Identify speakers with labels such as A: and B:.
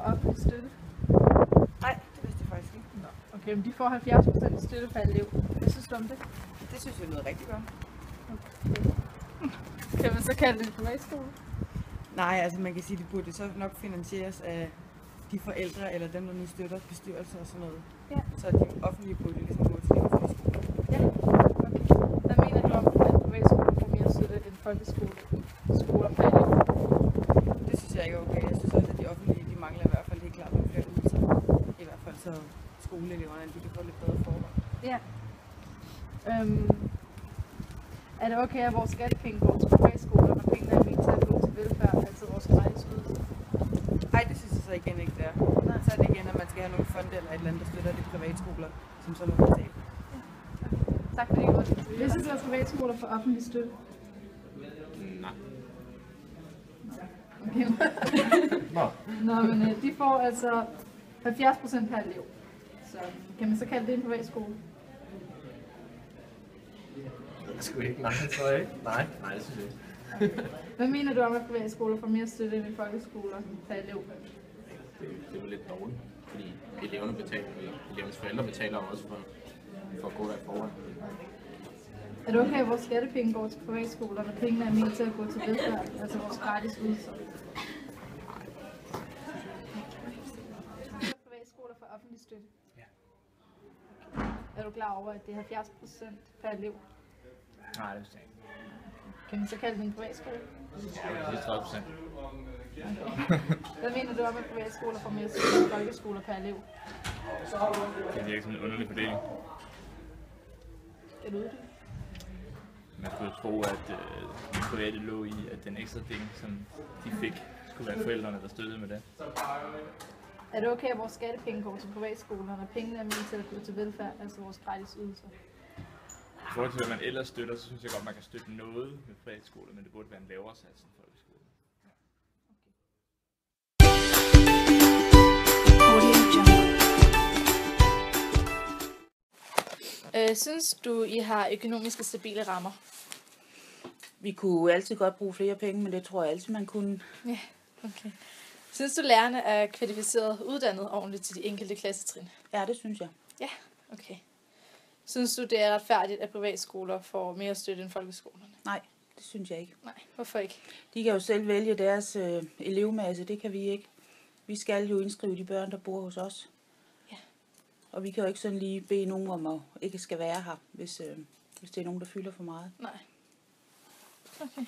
A: offentlig støtte?
B: Nej, det vidste jeg faktisk ikke.
A: Nå, okay, men de får 70% støtte per elev. Hvad synes du om det?
B: Det synes jeg lyder rigtig godt.
A: Okay. Kan man så kalde det en privatskole?
B: Nej, altså man kan sige, at det burde så nok finansieres af de forældre eller dem, der nu støtter bestyrelser og sådan noget.
A: Ja.
B: Så de offentlige burde ligesom gå til de offentlige skoler.
A: Ja, okay. Hvad mener du om, at privatskoler får mere støtte end folkeskoler per elev?
B: Det synes jeg ikke er okay. Jeg synes også, at de offentlige, de mangler i hvert fald helt klart nogle flere ydelser. I hvert fald så skoleeleverne, de kan få lidt bedre forhold.
A: Ja. Er det okay, at vores skattepenge går til privatskoler, når pengene er ment til at gå til velfærd, altså vores gratis ydelser?
B: Nej, det synes jeg så igen ikke, det er. Så er det igen, at man skal have nogle fonde eller et eller andet, der støtter de privatskoler, som så må betale.
A: Tak for det. Hvis det er privatskoler for offentlig støtte?
C: Nej.
A: Okay. Nå, men de får altså 70% per elev. Så kan man så kalde det en privatskole?
C: Det skulle ikke. Nej, det tror jeg ikke. Nej, det synes jeg ikke.
A: Okay. Hvad mener du om, at privatskoler får mere støtte end folkeskoler per elev?
C: Det er jo lidt dårligt, fordi elevernes forældre betaler også for at gå der foran.
A: Er det okay, at vores skattepenge går til privatskoler, når pengene er ment til at gå til velfærd, altså vores gratis ydelser? Privatskoler for offentlig støtte?
C: Ja.
A: Er du klar over, at det er 70% per elev?
C: Nej, det er ikke.
A: Kan man så kalde det en privatskole?
C: Ja, det er 30%.
A: Okay. Hvad mener du om, at privatskoler får mere støtte end folkeskoler per elev?
C: Det virker som en underlig fordeling.
A: Er du ude?
C: Man skulle tro, at de private lå i, at den ekstra ting, som de fik, skulle være forældrene, der støttede med det.
A: Er det okay, at vores skattepenge går til privatskoler, når pengene er ment til at gå til velfærd, altså vores gratis ydelser?
C: I forhold til, hvad man ellers støtter, så synes jeg godt, man kan støtte noget med privatskoler, men det burde være en lavere sats end folkeskoler.
A: Synes du, I har økonomiske stabile rammer?
D: Vi kunne altid godt bruge flere penge, men det tror jeg altid, man kunne.
A: Ja, okay. Synes du, lærerne er kvalificeret uddannet ordentligt til de enkelte klassetrin?
D: Ja, det synes jeg.
A: Ja, okay. Synes du, det er retfærdigt, at privatskoler får mere støtte end folkeskolerne?
D: Nej, det synes jeg ikke.
A: Nej, hvorfor ikke?
D: De kan jo selv vælge deres elevmasse, det kan vi ikke. Vi skal jo indskrive de børn, der bor hos os.
A: Ja.
D: Og vi kan jo ikke sådan lige bede nogen om at ikke skal være her, hvis det er nogen, der fylder for meget.
A: Nej. Okay.